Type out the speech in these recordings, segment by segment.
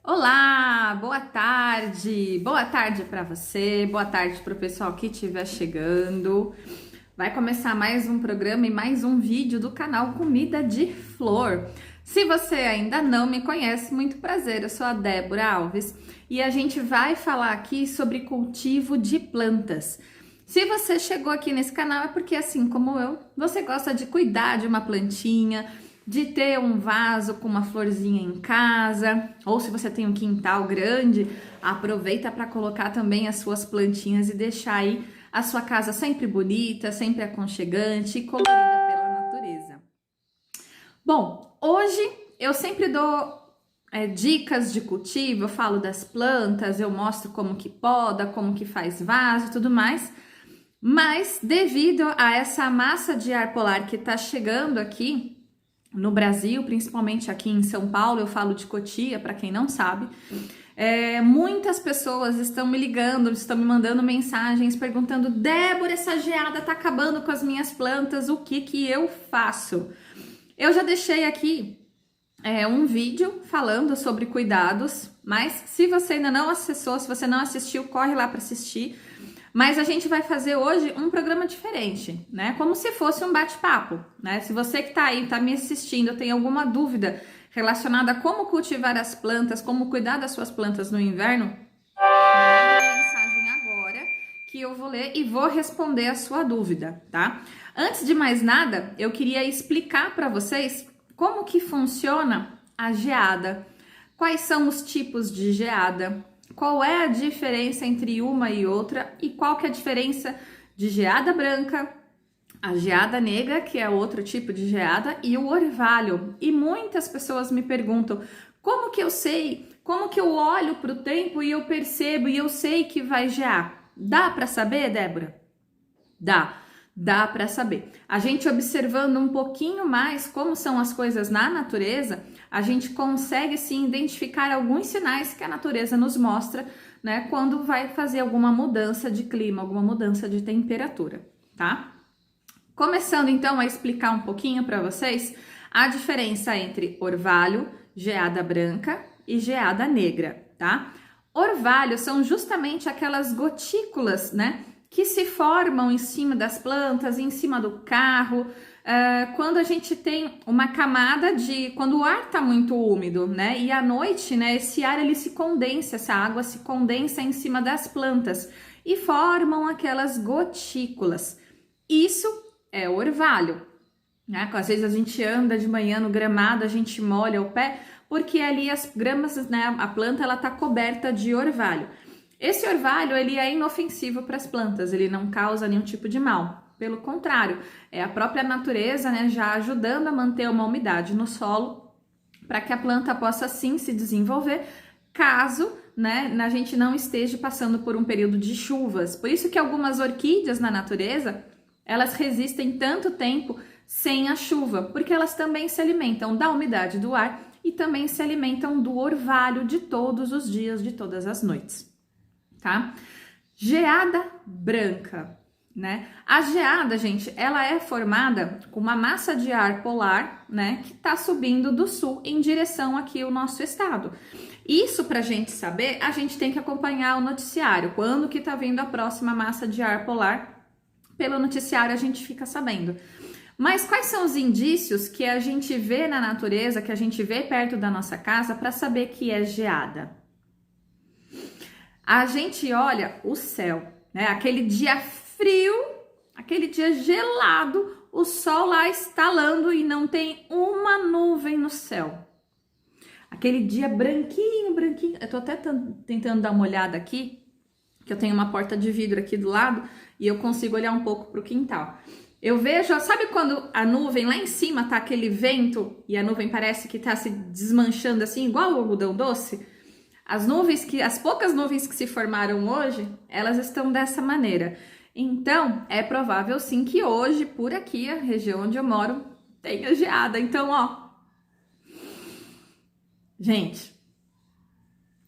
Olá, boa tarde para você, boa tarde para o pessoal que estiver chegando. Vai começar mais um programa e mais um vídeo do canal Comida de Flor. Se você ainda não me conhece, muito prazer, eu sou a Débora Alves e a gente vai falar aqui sobre cultivo de plantas. Se você chegou aqui nesse canal é porque, assim como eu, você gosta de cuidar de uma plantinha, de ter um vaso com uma florzinha em casa, ou se você tem um quintal grande, aproveita para colocar também as suas plantinhas e deixar aí a sua casa sempre bonita, sempre aconchegante e colorida pela natureza. Bom, hoje eu sempre dou dicas de cultivo, eu falo das plantas, eu mostro como que poda, como que faz vaso e tudo mais, mas devido a essa massa de ar polar que está chegando aqui, no Brasil, principalmente aqui em São Paulo, eu falo de Cotia, para quem não sabe, muitas pessoas estão me ligando, estão me mandando mensagens perguntando: Débora, essa geada tá acabando com as minhas plantas, o que eu faço? Eu já deixei aqui um vídeo falando sobre cuidados, mas se você ainda não acessou, se você não assistiu, corre lá para assistir. Mas a gente vai fazer hoje um programa diferente, né? Como se fosse um bate-papo, né? Se você que tá aí, tá me assistindo, tem alguma dúvida relacionada a como cultivar as plantas, como cuidar das suas plantas no inverno, manda uma mensagem agora que eu vou ler e vou responder a sua dúvida, tá? Antes de mais nada, eu queria explicar para vocês como que funciona a geada, quais são os tipos de geada, qual é a diferença entre uma e outra e qual que é a diferença de geada branca, a geada negra, que é outro tipo de geada, e o orvalho. E muitas pessoas me perguntam: como que eu sei? Como que eu olho para o tempo e eu percebo e eu sei que vai gear? Dá para saber, Débora? Dá para saber. A gente observando um pouquinho mais como são as coisas na natureza, a gente consegue sim identificar alguns sinais que a natureza nos mostra, né, quando vai fazer alguma mudança de clima, alguma mudança de temperatura, tá? Começando então a explicar um pouquinho para vocês a diferença entre orvalho, geada branca e geada negra, tá? Orvalho são justamente aquelas gotículas, né, que se formam em cima das plantas, em cima do carro, quando a gente tem uma camada quando o ar está muito úmido, né? E à noite, né, esse ar ele se condensa, essa água se condensa em cima das plantas e formam aquelas gotículas. Isso é orvalho, né? Às vezes a gente anda de manhã no gramado, a gente molha o pé, porque ali as gramas, né, a planta ela tá coberta de orvalho. Esse orvalho, ele é inofensivo para as plantas, ele não causa nenhum tipo de mal. Pelo contrário, é a própria natureza, né, já ajudando a manter uma umidade no solo para que a planta possa sim se desenvolver, caso, né, a gente não esteja passando por um período de chuvas. Por isso que algumas orquídeas na natureza, elas resistem tanto tempo sem a chuva, porque elas também se alimentam da umidade do ar e também se alimentam do orvalho de todos os dias, de todas as noites. Tá? Geada branca, né? A geada, gente, ela é formada com uma massa de ar polar, né, que tá subindo do sul em direção aqui ao nosso estado. Isso pra gente saber, a gente tem que acompanhar o noticiário. Quando que tá vindo a próxima massa de ar polar? Pelo noticiário a gente fica sabendo. Mas quais são os indícios que a gente vê na natureza, que a gente vê perto da nossa casa para saber que é geada? A gente olha o céu, né? Aquele dia frio, aquele dia gelado, o sol lá estalando e não tem uma nuvem no céu. Aquele dia branquinho, branquinho. Eu tô até tentando dar uma olhada aqui, que eu tenho uma porta de vidro aqui do lado e eu consigo olhar um pouco pro quintal. Eu vejo, sabe quando a nuvem lá em cima tá aquele vento e a nuvem parece que tá se desmanchando assim, igual o algodão doce? As poucas nuvens que se formaram hoje, elas estão dessa maneira. Então, é provável sim que hoje, por aqui, a região onde eu moro, tenha geada. Então, ó, gente,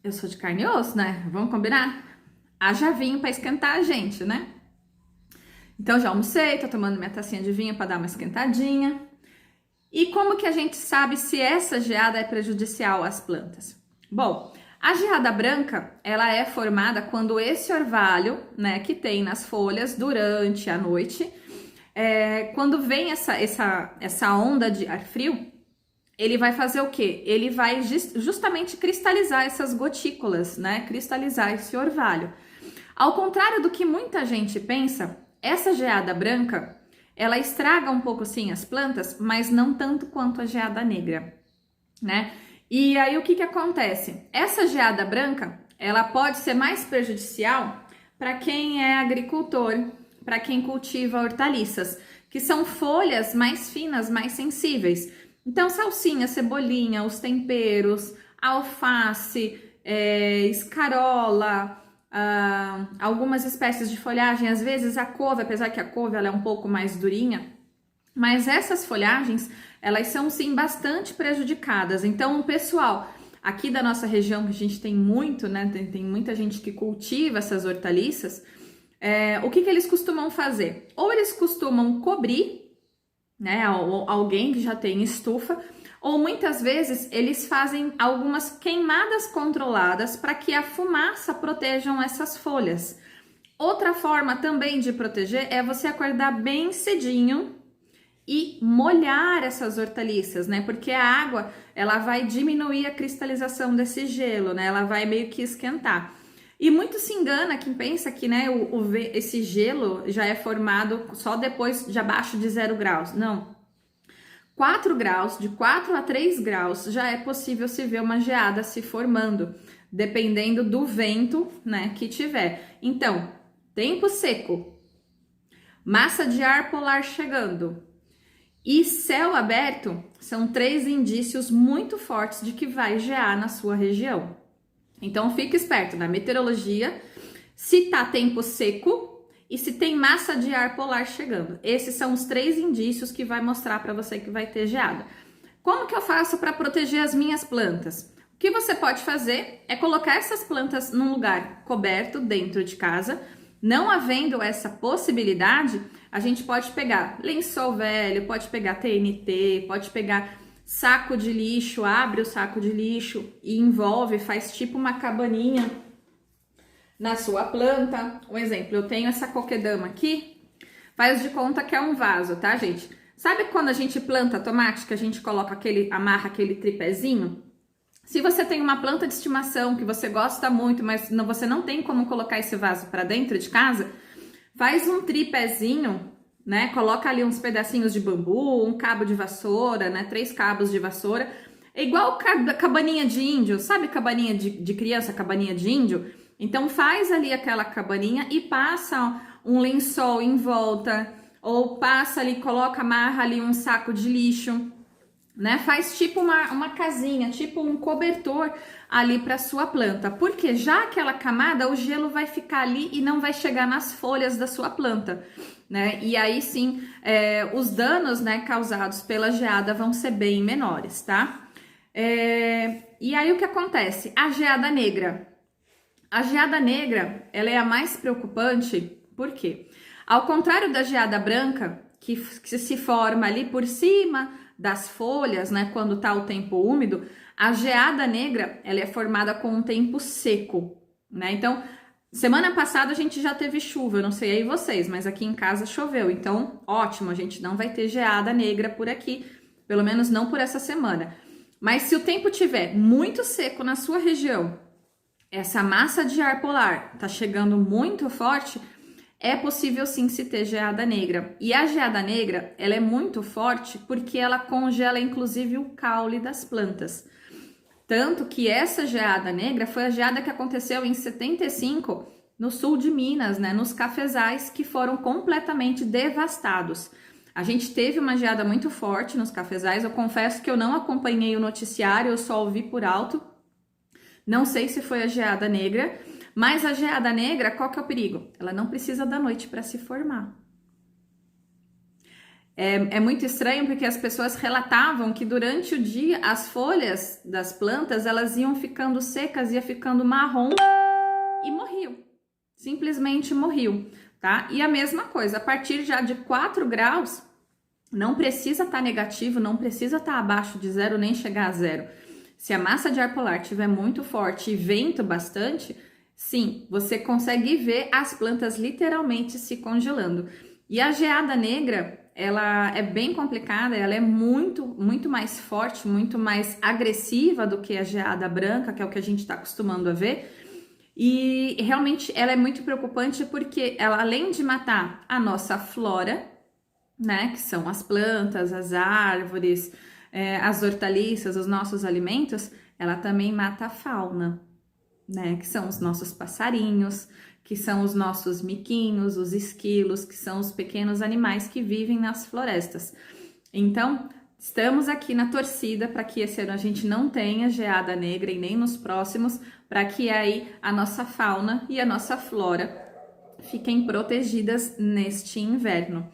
eu sou de carne e osso, né? Vamos combinar? Haja vinho para esquentar a gente, né? Então, já almocei, tô tomando minha tacinha de vinho para dar uma esquentadinha. E como que a gente sabe se essa geada é prejudicial às plantas? Bom, A geada branca, ela é formada quando esse orvalho, né, que tem nas folhas durante a noite, quando vem essa onda de ar frio, ele vai fazer o quê? Ele vai justamente cristalizar essas gotículas, né, cristalizar esse orvalho. Ao contrário do que muita gente pensa, essa geada branca, ela estraga um pouco sim as plantas, mas não tanto quanto a geada negra, né? E aí o que acontece? Essa geada branca, ela pode ser mais prejudicial para quem é agricultor, para quem cultiva hortaliças, que são folhas mais finas, mais sensíveis. Então, salsinha, cebolinha, os temperos, alface, escarola, algumas espécies de folhagem, às vezes a couve, apesar que a couve ela é um pouco mais durinha, mas essas folhagens, elas são sim bastante prejudicadas. Então, o pessoal aqui da nossa região, que a gente tem muito, né? Tem muita gente que cultiva essas hortaliças, o que eles costumam fazer? Ou eles costumam cobrir, né? Alguém que já tem estufa, ou muitas vezes eles fazem algumas queimadas controladas para que a fumaça protejam essas folhas. Outra forma também de proteger é você acordar bem cedinho e molhar essas hortaliças, né? Porque a água, ela vai diminuir a cristalização desse gelo, né? Ela vai meio que esquentar. E muito se engana quem pensa que, né, esse gelo já é formado só depois de abaixo de 0 graus. Não. 4 graus, de 4 a 3 graus, já é possível se ver uma geada se formando, dependendo do vento, né, que tiver. Então, tempo seco, massa de ar polar chegando e céu aberto são 3 indícios muito fortes de que vai gear na sua região. Então, fique esperto na meteorologia, se tá tempo seco e se tem massa de ar polar chegando. Esses são os 3 indícios que vai mostrar para você que vai ter geada. Como que eu faço para proteger as minhas plantas? O que você pode fazer é colocar essas plantas num lugar coberto dentro de casa. Não havendo essa possibilidade, a gente pode pegar lençol velho, pode pegar TNT, pode pegar saco de lixo, abre o saco de lixo e envolve, faz tipo uma cabaninha na sua planta. Um exemplo, eu tenho essa coquedama aqui, faz de conta que é um vaso, tá, gente? Sabe quando a gente planta tomate, que a gente coloca amarra aquele tripézinho? Se você tem uma planta de estimação que você gosta muito, mas você não tem como colocar esse vaso para dentro de casa, faz um tripézinho, né? Coloca ali uns pedacinhos de bambu, um cabo de vassoura, né? 3 cabos de vassoura. É igual cabaninha de índio, sabe cabaninha de criança, cabaninha de índio? Então faz ali aquela cabaninha e passa um lençol em volta, ou passa ali, amarra ali um saco de lixo, né? Faz tipo uma casinha, tipo um cobertor ali para sua planta, porque já aquela camada, o gelo vai ficar ali e não vai chegar nas folhas da sua planta, né? E aí sim, os danos, né, causados pela geada vão ser bem menores, tá? E aí o que acontece? A geada negra. A geada negra, ela é a mais preocupante, por quê? Ao contrário da geada branca, que se forma ali por cima das folhas, né, quando tá o tempo úmido, a geada negra, ela é formada com um tempo seco, né? Então, semana passada a gente já teve chuva, eu não sei aí vocês, mas aqui em casa choveu, então, ótimo, a gente não vai ter geada negra por aqui, pelo menos não por essa semana. Mas se o tempo tiver muito seco na sua região, essa massa de ar polar tá chegando muito forte, é possível sim se ter geada negra. E a geada negra, ela é muito forte porque ela congela inclusive o caule das plantas. Tanto que essa geada negra foi a geada que aconteceu em 75 no sul de Minas, né, nos cafezais que foram completamente devastados. A gente teve uma geada muito forte nos cafezais, eu confesso que eu não acompanhei o noticiário, eu só ouvi por alto. Não sei se foi a geada negra, mas a geada negra, qual que é o perigo? Ela não precisa da noite para se formar. É muito estranho porque as pessoas relatavam que durante o dia as folhas das plantas elas iam ficando secas, ia ficando marrom e morriam. Simplesmente morriam, tá? E a mesma coisa, a partir já de 4 graus, não precisa estar negativo, não precisa estar abaixo de 0 nem chegar a 0. Se a massa de ar polar estiver muito forte e vento bastante, sim, você consegue ver as plantas literalmente se congelando. E a geada negra, ela é bem complicada, ela é muito mais forte, muito mais agressiva do que a geada branca, que é o que a gente está acostumando a ver. E realmente ela é muito preocupante porque ela, além de matar a nossa flora, né, que são as plantas, as árvores, as hortaliças, os nossos alimentos, ela também mata a fauna, né, que são os nossos passarinhos, que são os nossos miquinhos, os esquilos, que são os pequenos animais que vivem nas florestas. Então, estamos aqui na torcida para que esse ano a gente não tenha geada negra e nem nos próximos, para que aí a nossa fauna e a nossa flora fiquem protegidas neste inverno,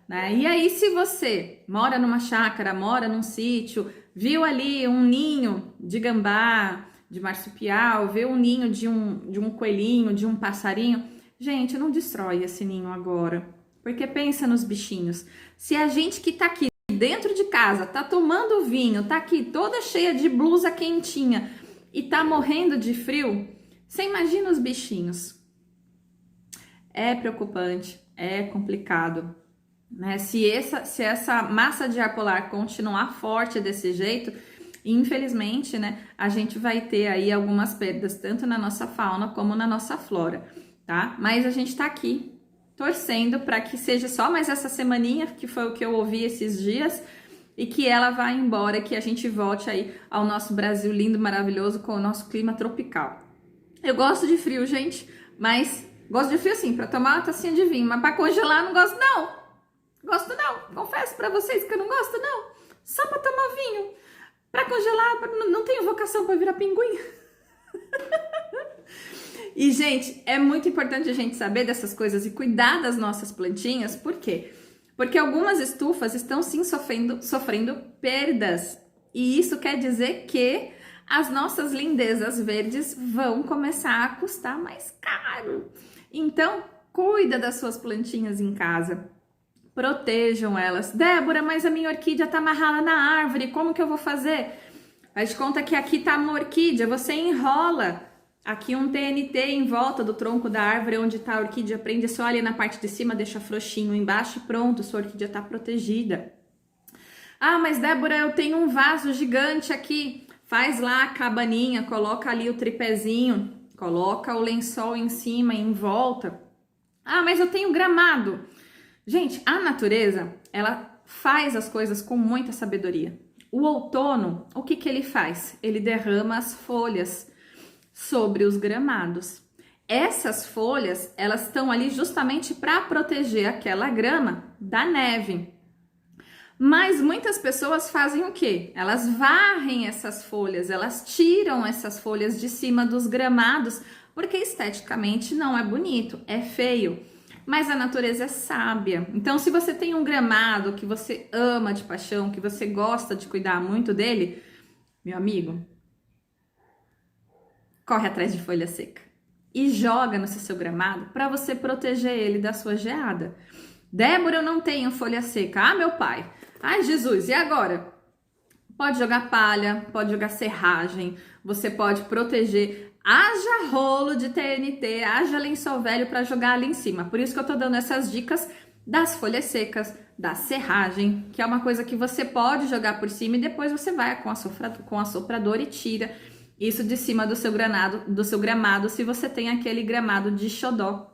né? E aí, se você mora numa chácara, mora num sítio, viu ali um ninho de gambá, de marsupial, vê um ninho de um coelhinho, de um passarinho, gente, não destrói esse ninho agora, porque pensa nos bichinhos. Se a gente que tá aqui dentro de casa, tá tomando vinho, tá aqui toda cheia de blusa quentinha e tá morrendo de frio, você imagina os bichinhos. É preocupante, é complicado, né? Se essa massa de ar polar continuar forte desse jeito, infelizmente, né, a gente vai ter aí algumas perdas, tanto na nossa fauna como na nossa flora, tá? Mas a gente tá aqui torcendo para que seja só mais essa semaninha, que foi o que eu ouvi esses dias, e que ela vá embora, que a gente volte aí ao nosso Brasil lindo, maravilhoso, com o nosso clima tropical. Eu gosto de frio, gente, mas gosto de frio assim, para tomar uma tacinha de vinho, mas para congelar não gosto não. Gosto não, confesso para vocês que eu não gosto não. Só para tomar vinho. Para congelar, não tenho vocação para virar pinguim. E, gente, é muito importante a gente saber dessas coisas e cuidar das nossas plantinhas. Por quê? Porque algumas estufas estão, sim, sofrendo perdas. E isso quer dizer que as nossas lindezas verdes vão começar a custar mais caro. Então, cuida das suas plantinhas em casa. Protejam elas. Débora, mas a minha orquídea tá amarrada na árvore, como que eu vou fazer? Faz de conta que aqui tá uma orquídea, você enrola aqui um TNT em volta do tronco da árvore onde tá a orquídea, prende só ali na parte de cima, deixa frouxinho embaixo e pronto, sua orquídea tá protegida. Ah, mas Débora, eu tenho um vaso gigante aqui. Faz lá a cabaninha, coloca ali o tripézinho, coloca o lençol em cima e em volta. Ah, mas eu tenho gramado. Gente, a natureza, ela faz as coisas com muita sabedoria. O outono, o que ele faz? Ele derrama as folhas sobre os gramados. Essas folhas, elas estão ali justamente para proteger aquela grama da neve. Mas muitas pessoas fazem o quê? Elas varrem essas folhas, elas tiram essas folhas de cima dos gramados, porque esteticamente não é bonito, é feio. Mas a natureza é sábia. Então, se você tem um gramado que você ama de paixão, que você gosta de cuidar muito dele, meu amigo, corre atrás de folha seca e joga no seu gramado para você proteger ele da sua geada. Débora, eu não tenho folha seca. Ah, meu pai. Ai, Jesus, e agora? Pode jogar palha, pode jogar serragem, você pode proteger. Haja rolo de TNT, haja lençol velho para jogar ali em cima. Por isso que eu tô dando essas dicas das folhas secas, da serragem, que é uma coisa que você pode jogar por cima e depois você vai com a soprador e tira isso de cima do seu gramado, se você tem aquele gramado de xodó,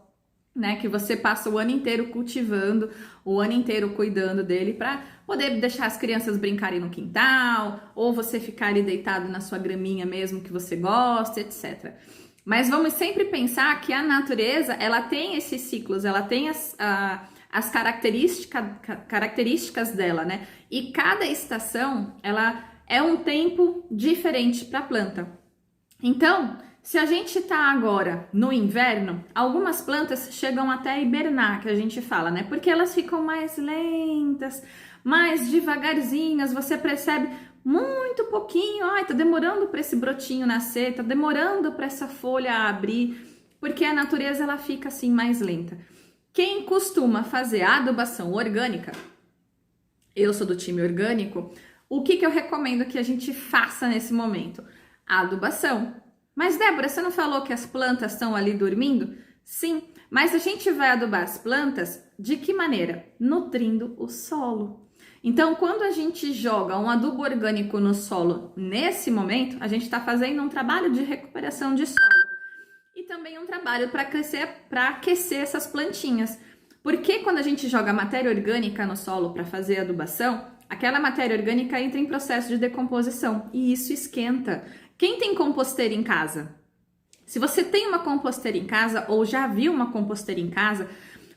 né, que você passa o ano inteiro cultivando, o ano inteiro cuidando dele para poder deixar as crianças brincarem no quintal, ou você ficar ali deitado na sua graminha mesmo que você gosta, etc. Mas vamos sempre pensar que a natureza, ela tem esses ciclos, ela tem as características dela, né? E cada estação, ela é um tempo diferente para a planta. Então, se a gente tá agora no inverno, algumas plantas chegam até a hibernar, que a gente fala, né? Porque elas ficam mais lentas, mais devagarzinhas, você percebe muito pouquinho, ai, tá demorando para esse brotinho nascer, tá demorando para essa folha abrir, porque a natureza ela fica assim mais lenta. Quem costuma fazer a adubação orgânica, eu sou do time orgânico, O que eu recomendo que a gente faça nesse momento? A adubação. Mas, Débora, você não falou que as plantas estão ali dormindo? Sim, mas a gente vai adubar as plantas de que maneira? Nutrindo o solo. Então, quando a gente joga um adubo orgânico no solo nesse momento, a gente está fazendo um trabalho de recuperação de solo e também um trabalho para aquecer essas plantinhas. Porque quando a gente joga matéria orgânica no solo para fazer adubação, aquela matéria orgânica entra em processo de decomposição e isso esquenta. Quem tem composteira em casa? Se você tem uma composteira em casa ou já viu uma composteira em casa,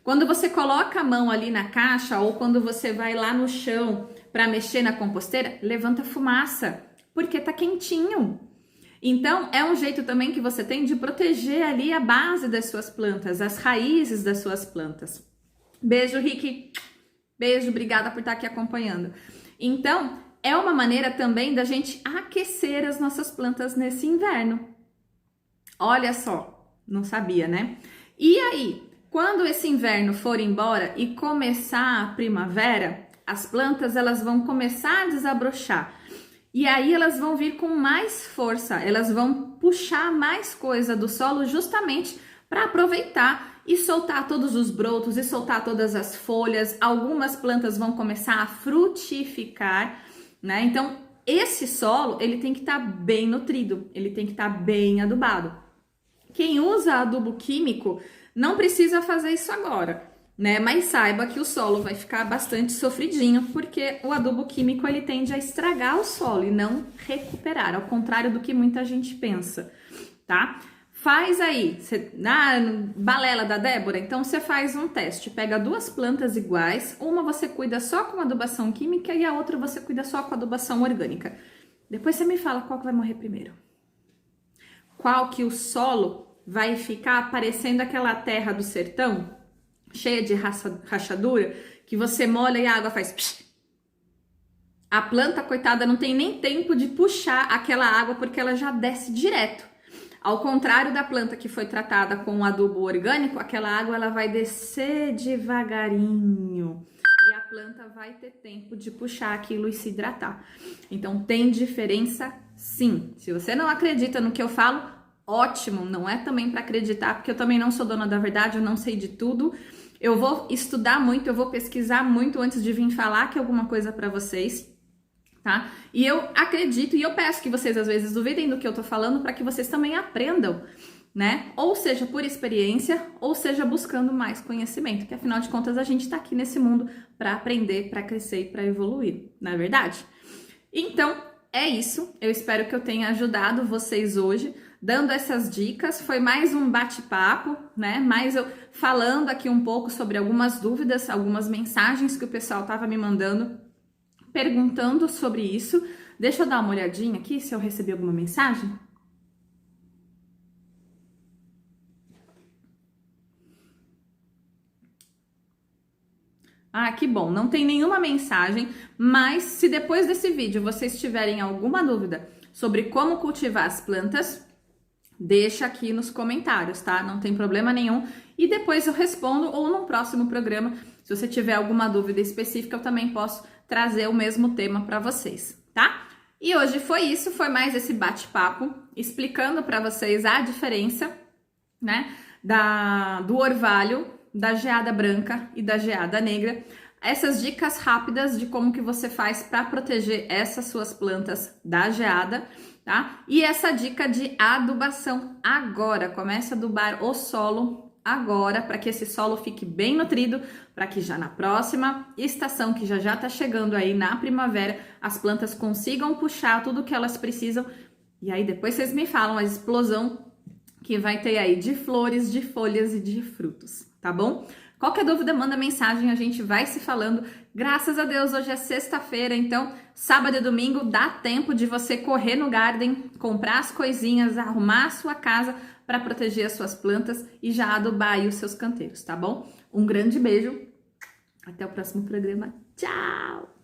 quando você coloca a mão ali na caixa ou quando você vai lá no chão para mexer na composteira, levanta fumaça, porque tá quentinho. Então, é um jeito também que você tem de proteger ali a base das suas plantas, as raízes das suas plantas. Beijo, Rick. Beijo, obrigada por estar aqui acompanhando. Então, é uma maneira também da gente aquecer as nossas plantas nesse inverno. Olha só, não sabia, né? E aí, quando esse inverno for embora e começar a primavera, as plantas elas vão começar a desabrochar. E aí elas vão vir com mais força, elas vão puxar mais coisa do solo justamente para aproveitar e soltar todos os brotos e soltar todas as folhas. Algumas plantas vão começar a frutificar, né? Então, esse solo, ele tem que estar bem nutrido, ele tem que estar bem adubado. Quem usa adubo químico não precisa fazer isso agora, né? Mas saiba que o solo vai ficar bastante sofridinho, porque o adubo químico ele tende a estragar o solo e não recuperar, ao contrário do que muita gente pensa, tá? Faz aí, balela da Débora, então você faz um teste, pega duas plantas iguais, uma você cuida só com adubação química e a outra você cuida só com adubação orgânica. Depois você me fala qual que vai morrer primeiro. Qual que o solo vai ficar parecendo aquela terra do sertão, cheia de rachadura, que você molha e a água faz... Psh. A planta, coitada, não tem nem tempo de puxar aquela água porque ela já desce direto. Ao contrário da planta que foi tratada com um adubo orgânico, aquela água ela vai descer devagarinho. E a planta vai ter tempo de puxar aquilo e se hidratar. Então, tem diferença sim. Se você não acredita no que eu falo, ótimo. Não é também para acreditar, porque eu também não sou dona da verdade, eu não sei de tudo. Eu vou estudar muito, eu vou pesquisar muito antes de vir falar aqui alguma coisa para vocês, tá? E eu acredito e eu peço que vocês às vezes duvidem do que eu tô falando para que vocês também aprendam, né? Ou seja, por experiência, ou seja, buscando mais conhecimento, que afinal de contas a gente tá aqui nesse mundo para aprender, para crescer e para evoluir, não é verdade? Então, é isso. Eu espero que eu tenha ajudado vocês hoje, dando essas dicas. Foi mais um bate-papo, né? Mais eu falando aqui um pouco sobre algumas dúvidas, algumas mensagens que o pessoal tava me mandando, perguntando sobre isso. Deixa eu dar uma olhadinha aqui se eu recebi alguma mensagem. Ah, que bom, não tem nenhuma mensagem, mas se depois desse vídeo vocês tiverem alguma dúvida sobre como cultivar as plantas, deixa aqui nos comentários, tá? Não tem problema nenhum. E depois eu respondo ou num próximo programa, se você tiver alguma dúvida específica, eu também posso trazer o mesmo tema para vocês, tá? E hoje foi isso, foi mais esse bate-papo explicando para vocês a diferença, né, do orvalho, da geada branca e da geada negra. Essas dicas rápidas de como que você faz para proteger essas suas plantas da geada, tá? E essa dica de adubação agora, comece a adubar o solo agora, para que esse solo fique bem nutrido, para que já na próxima estação, que já tá chegando aí na primavera, as plantas consigam puxar tudo que elas precisam. E aí depois vocês me falam a explosão que vai ter aí de flores, de folhas e de frutos, tá bom? Qualquer dúvida, manda mensagem, a gente vai se falando. Graças a Deus, hoje é sexta-feira, então sábado e domingo dá tempo de você correr no garden, comprar as coisinhas, arrumar a sua casa para proteger as suas plantas e já adubar aí os seus canteiros, tá bom? Um grande beijo, até o próximo programa, tchau!